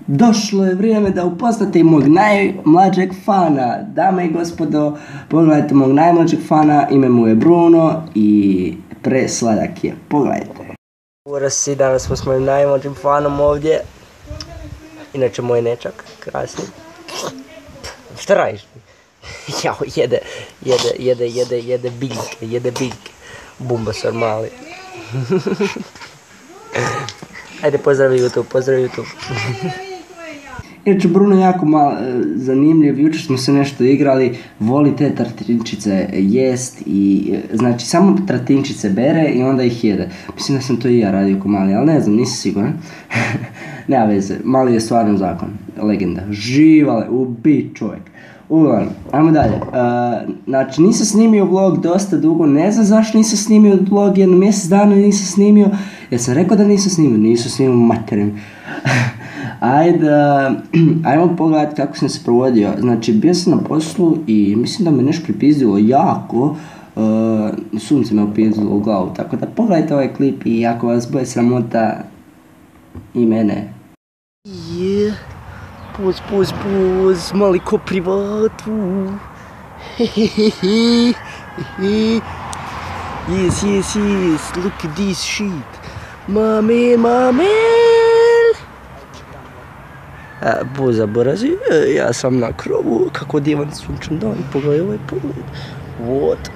došlo je vrijeme da upoznate mog najmlađeg fana. Dame i gospodo, pogledajte mog najmlađeg fana, ime mu je Bruno i presladak je, pogledajte. Urasi, danas smo s mojim najmlađim fanom ovdje. Inače moj nečak, krasni. Šta radiš? Jao, jede biljke. Bumbasor mali. Ajde, pozdravi YouTube. Inače, Bruno je jako zanimljiv, jučer smo se nešto igrali, voli te tratinčice jest i, znači, samo tratinčice bere i onda ih jede. Mislim da sam to i ja radio ko mali, ali ne znam, nisam siguran. Nema veze, mali je stvarno zakon, legenda, živale, ubit čovjek. Uglavnom, ajmo dalje. Znači, nisam snimio vlog dosta dugo, ne znam zašto nisam snimio vlog, jedno mjesec dana nisam snimio, jer sam rekao da nisam snimio materim. Ajmo pogledati kako sam se provodio. Znači, bio sam na poslu i mislim da me nešto pripizdilo jako, sunce me opizdilo u glavu, tako da pogledajte ovaj klip i ako vas bude sramota i mene. Puz, mali ko privatu. Yes, look at this shit. My man. Buza borazi, ja sam na krovu, kako divan sunčan dan, pogledaj ovaj pogled. What?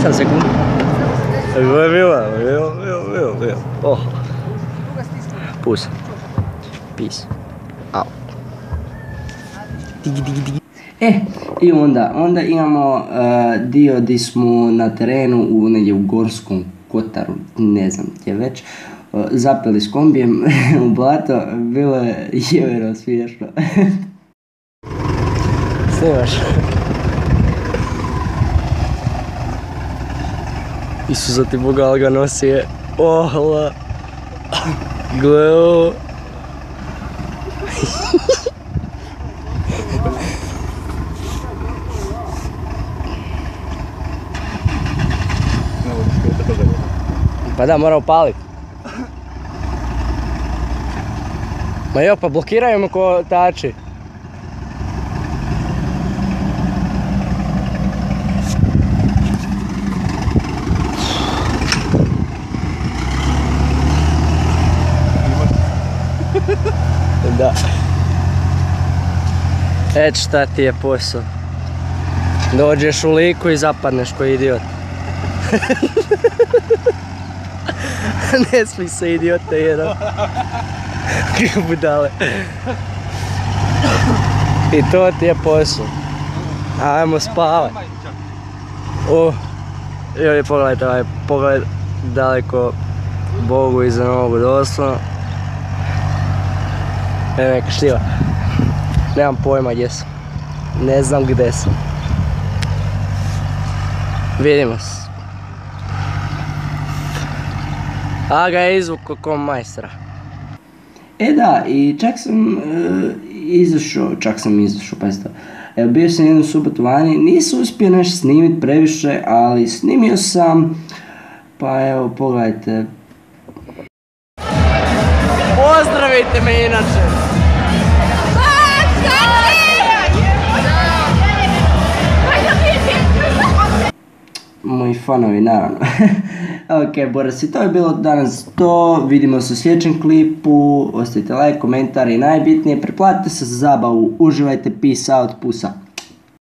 Sam sekundu. Evo. Oh. Pus. Peace. Au. Digi. I onda imamo dio di smo na terenu negdje u Gorskom Kotaru, ne znam gdje već, zapeli s kombijem u blato, bilo je jevero smiješno. Snimaš? Isusa ti Bogal ga nosi je, ohla, gle ovo. Pa da, mora upalit. Ma jo, pa blokiraju me ko tači. Da. Šta ti je posao. Dođeš u liku i zapadneš ko idiot. Ne smij se, idiote jedan. Budale. I to ti je posao. Ajmo spavat. Joj, pogledajte ovaj pogled daleko Bogu iza nogu doslovno. Neka štiva. Nemam pojma gdje sam. Ne znam gdje sam. Vidimo se. A ga je izvukao ko majstra. Da, i čak sam izašao, pazite. Evo, bio sam jednu subotu vani, nisam uspio nešto snimiti previše, ali snimio sam, pa evo, pogledajte. Pozdravite me inače! Moji fanovi, naravno. Ok, Borasi, to je bilo danas to. Vidimo se u sljedećem klipu. Ostavite like, komentar i najbitnije, pretplatite se za zabavu. Uživajte, peace out, pusa.